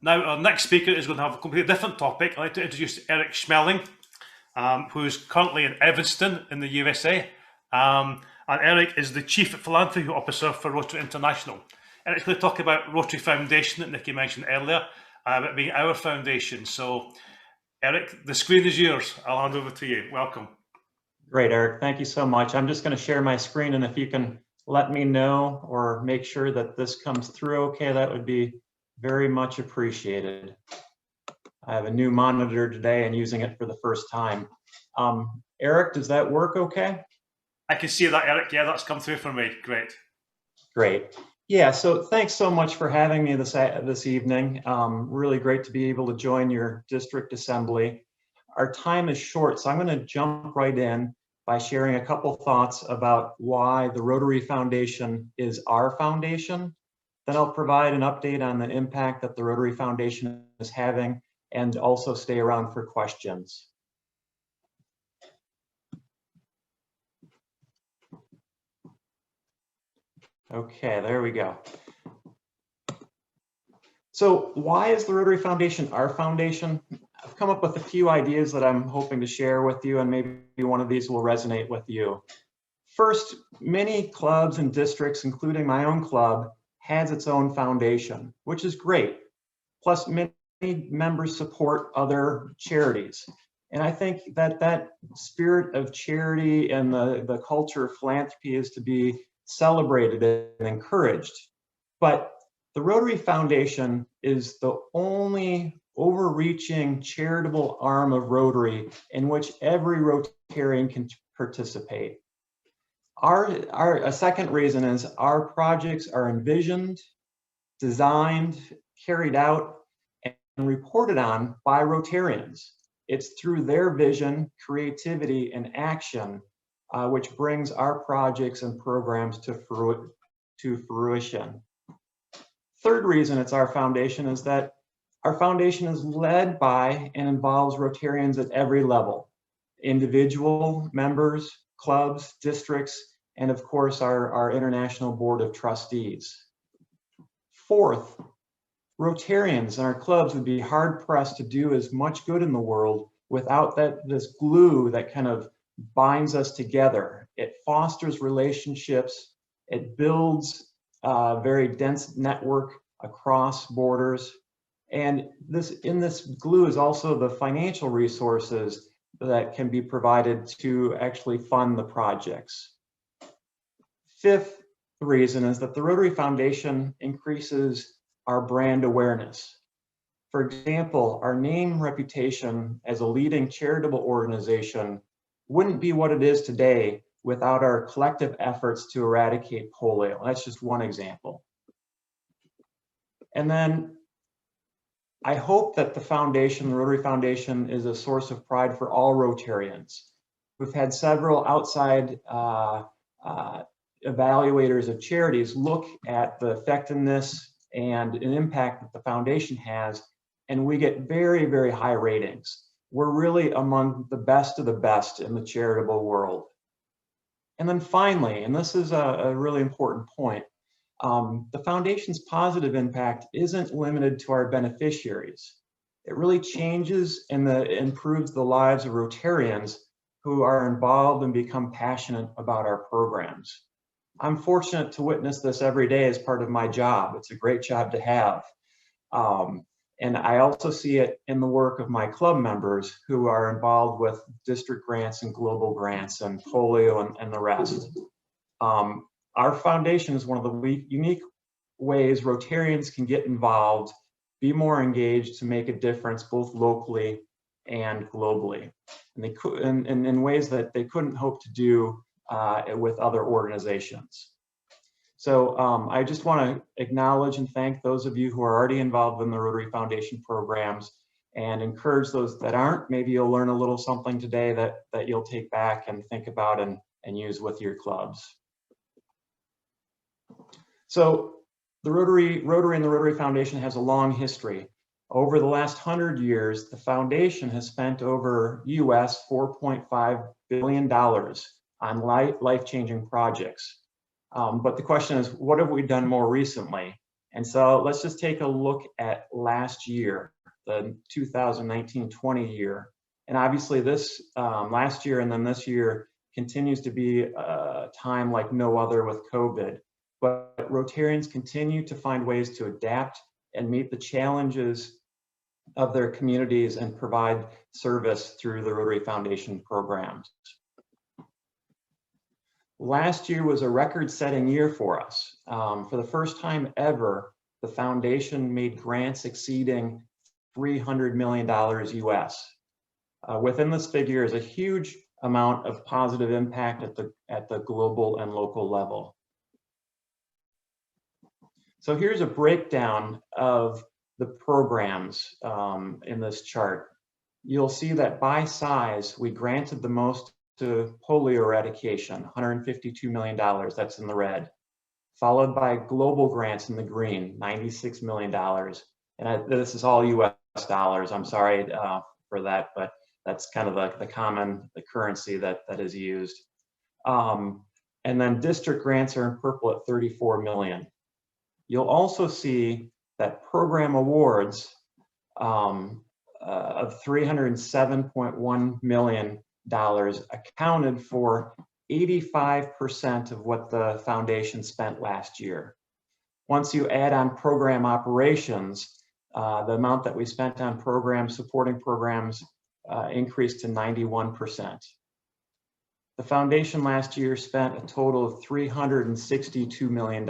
Now, our next speaker is going to have a completely different topic. I'd like to introduce Eric Schmelling, who's currently in Evanston in the USA. And Eric is the Chief Philanthropy Officer for Rotary International. Eric's going to talk about Rotary Foundation that Nikki mentioned earlier, about being our foundation. So, Eric, the screen is yours. I'll hand over to you. Welcome. Great, Eric. Thank you so much. I'm just going to share my screen, and if you can let me know or make sure that this comes through okay, that would be very much appreciated. I have a new monitor today and using it for the first time. Eric, does that work okay? I can see that, Eric. Yeah, that's come through for me. Great. Great. Yeah, so thanks so much for having me this evening. Really great to be able to join your district assembly. Our time is short, so I'm going to jump right in by sharing a couple thoughts about why the Rotary Foundation is our foundation. Then I'll provide an update on the impact that the Rotary Foundation is having and also stay around for questions. Okay, there we go. So why is the Rotary Foundation our foundation? I've come up with a few ideas that I'm hoping to share with you, and maybe one of these will resonate with you. First, many clubs and districts, including my own club, has its own foundation, which is great. Plus, many members support other charities. And I think that that spirit of charity and the culture of philanthropy is to be celebrated and encouraged. But the Rotary Foundation is the only overreaching charitable arm of Rotary in which every Rotarian can participate. A second reason is our projects are envisioned, designed, carried out, and reported on by Rotarians. It's through their vision, creativity, and action which brings our projects and programs to fruition. Third reason it's our foundation is that our foundation is led by and involves Rotarians at every level, individual members, clubs, districts, and of course our International Board of Trustees. Fourth, Rotarians and our clubs would be hard pressed to do as much good in the world without this glue that kind of binds us together. It fosters relationships, it builds a very dense network across borders, and in this glue is also the financial resources that can be provided to actually fund the projects. Fifth reason is that the Rotary Foundation increases our brand awareness. For example, our name reputation as a leading charitable organization wouldn't be what it is today without our collective efforts to eradicate polio. That's just one example. And then I hope that the foundation, the Rotary Foundation, is a source of pride for all Rotarians. We've had several outside evaluators of charities look at the effectiveness and an impact that the foundation has, and we get very, very high ratings. We're really among the best of the best in the charitable world. And then finally, and this is a really important point, the foundation's positive impact isn't limited to our beneficiaries. It really changes and improves the lives of Rotarians who are involved and become passionate about our programs. I'm fortunate to witness this every day as part of my job. It's a great job to have. And I also see it in the work of my club members who are involved with district grants and global grants and polio and the rest. Our foundation is one of the unique ways Rotarians can get involved, be more engaged to make a difference both locally and globally, and they could in ways that they couldn't hope to do with other organizations. So I just want to acknowledge and thank those of you who are already involved in the Rotary Foundation programs and encourage those that aren't. Maybe you'll learn a little something today that you'll take back and think about and use with your clubs. So the Rotary and the Rotary Foundation has a long history. Over the last 100 years, the foundation has spent over US $4.5 billion on life-changing projects. But the question is, what have we done more recently? And so let's just take a look at last year, the 2019-20 year. And obviously this last year and then this year continues to be a time like no other with COVID. But Rotarians continue to find ways to adapt and meet the challenges of their communities and provide service through the Rotary Foundation programs. Last year was a record-setting year for us. For the first time ever, the foundation made grants exceeding $300 million US. Within this figure is a huge amount of positive impact at the global and local level. So here's a breakdown of the programs in this chart. You'll see that by size, we granted the most to polio eradication, $152 million, that's in the red, followed by global grants in the green, $96 million. And this is all US dollars, I'm sorry for that, but that's kind of the currency that is used. And then district grants are in purple at 34 million. You'll also see that program awards of $307.1 million accounted for 85% of what the foundation spent last year. Once you add on program operations, the amount that we spent on programs, supporting programs, increased to 91%. The foundation last year spent a total of $362 million,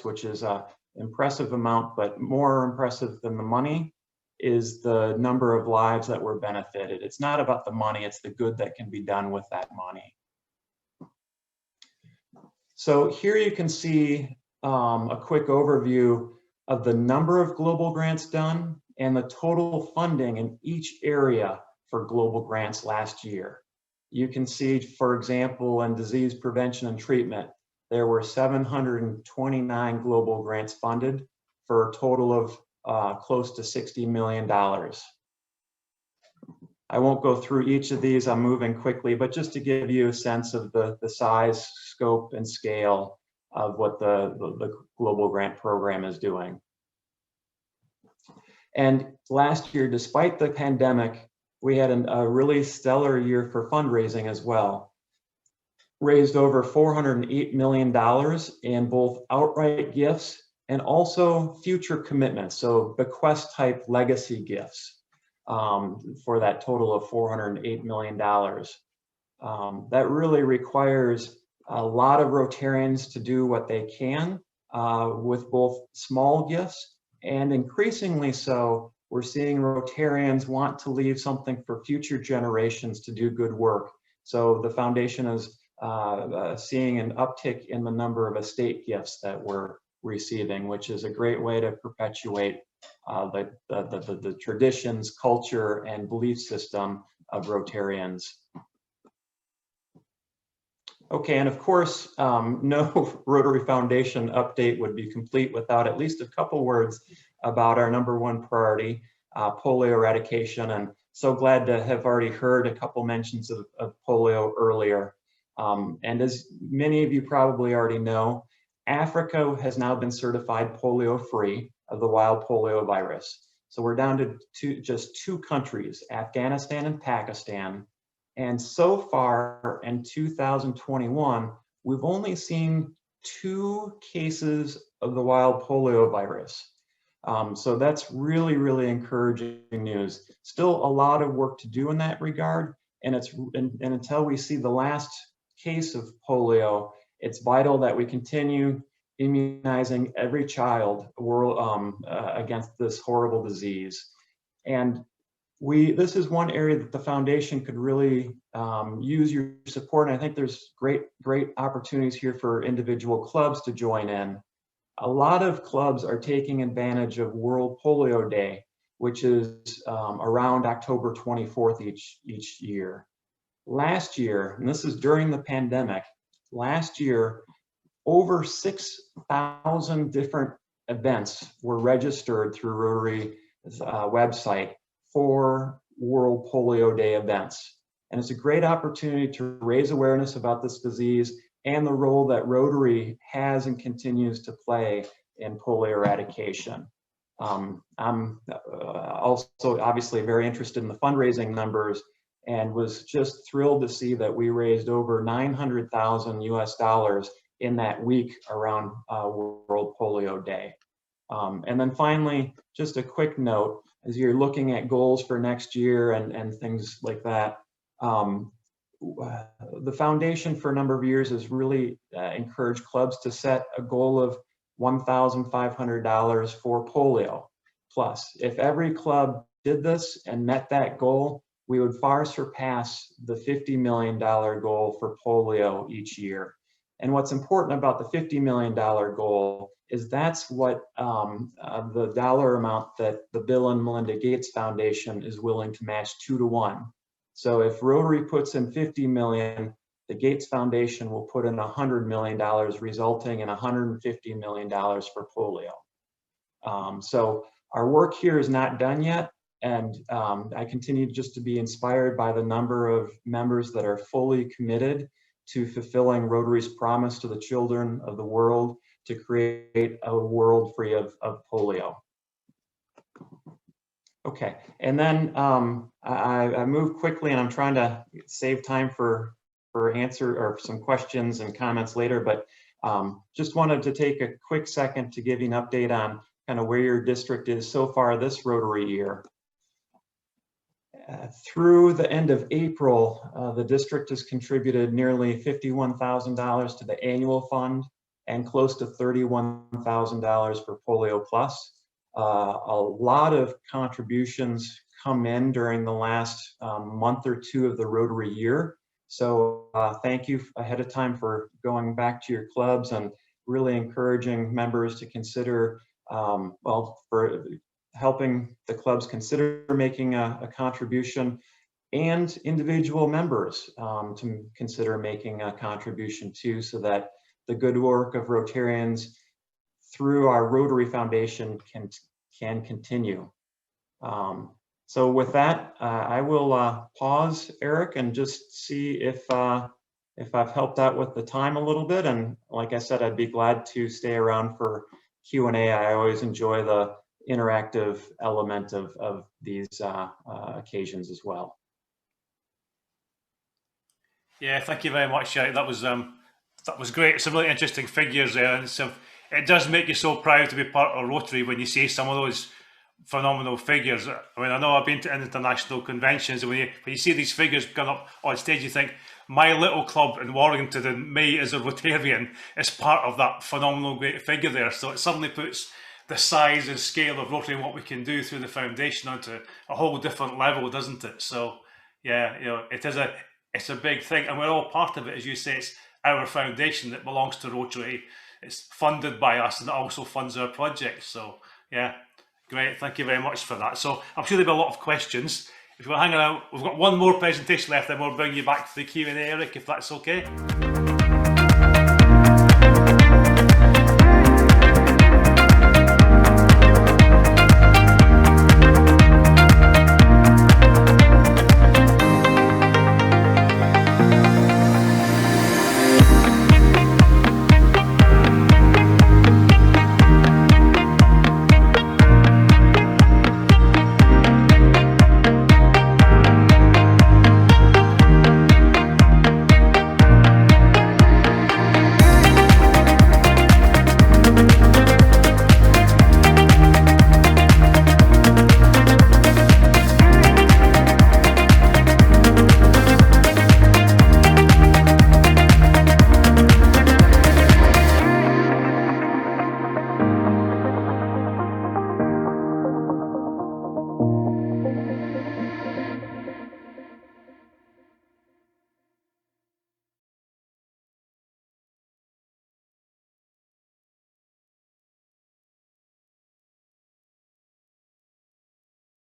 which is an impressive amount, but more impressive than the money is the number of lives that were benefited. It's not about the money, it's the good that can be done with that money. So here you can see a quick overview of the number of global grants done and the total funding in each area for global grants last year. You can see, for example, in disease prevention and treatment, there were 729 global grants funded for a total of close to $60 million. I won't go through each of these, I'm moving quickly, but just to give you a sense of the size, scope, and scale of what the global grant program is doing. And last year, despite the pandemic, we had a really stellar year for fundraising as well. Raised over $408 million in both outright gifts and also future commitments, so bequest type legacy gifts for that total of $408 million. That really requires a lot of Rotarians to do what they can with both small gifts and increasingly so, we're seeing Rotarians want to leave something for future generations to do good work. So the foundation is seeing an uptick in the number of estate gifts that we're receiving, which is a great way to perpetuate the traditions, culture, and belief system of Rotarians. Okay, and of course, no Rotary Foundation update would be complete without at least a couple words about our #1 priority, polio eradication. And so glad to have already heard a couple mentions of polio earlier. And as many of you probably already know, Africa has now been certified polio-free of the wild polio virus. So we're down to just 2 countries, Afghanistan and Pakistan. And so far in 2021, we've only seen 2 cases of the wild polio virus. So that's really, really encouraging news. Still a lot of work to do in that regard. And until we see the last case of polio, it's vital that we continue immunizing every child against this horrible disease. And this is one area that the foundation could really use your support. And I think there's great opportunities here for individual clubs to join in. A lot of clubs are taking advantage of World Polio Day, which is around October 24th each year. Last year, and this is during the pandemic, last year, over 6,000 different events were registered through Rotary's website for World Polio Day events. And it's a great opportunity to raise awareness about this disease and the role that Rotary has and continues to play in polio eradication. I'm also obviously very interested in the fundraising numbers, and was just thrilled to see that we raised over 900,000 US dollars in that week around World Polio Day. And then finally, just a quick note, as you're looking at goals for next year and things like that, the foundation for a number of years has really encouraged clubs to set a goal of $1,500 for polio. Plus, if every club did this and met that goal, we would far surpass the $50 million goal for polio each year. And what's important about the $50 million goal is that's what the dollar amount that the Bill and Melinda Gates Foundation is willing to match 2-to-1. So if Rotary puts in 50 million, the Gates Foundation will put in $100 million, resulting in $150 million for polio. So our work here is not done yet, and I continue just to be inspired by the number of members that are fully committed to fulfilling Rotary's promise to the children of the world to create a world free of polio. Okay, and then I move quickly, and I'm trying to save time for answer or some questions and comments later, but just wanted to take a quick second to give you an update on kind of where your district is so far this Rotary year. Through the end of April, the district has contributed nearly $51,000 to the annual fund and close to $31,000 for Polio Plus. A lot of contributions come in during the last month or two of the Rotary year. So thank you ahead of time for going back to your clubs and really encouraging members to consider, for helping the clubs consider making a contribution, and individual members to consider making a contribution too, so that the good work of Rotarians through our Rotary Foundation can continue. So with that, I will pause, Eric, and just see if I've helped out with the time a little bit. And like I said, I'd be glad to stay around for Q&A. I always enjoy the interactive element of these occasions as well. Yeah, thank you very much. That was great. Some really interesting figures there, and it does make you so proud to be part of Rotary when you see some of those phenomenal figures. I mean, I know I've been to international conventions, and when you see these figures come up on stage, you think, my little club in Warrington in May as a Rotarian is part of that phenomenal great figure there. So it suddenly puts the size and scale of Rotary and what we can do through the foundation onto a whole different level, doesn't it? So yeah, you know, it's a big thing, and we're all part of it. As you say, it's our foundation that belongs to Rotary. It's funded by us, and it also funds our projects. So yeah, great. Thank you very much for that. So I'm sure there'll be a lot of questions. If you're hanging out, we've got one more presentation left, then we'll bring you back to the Q&A, Eric, if that's okay.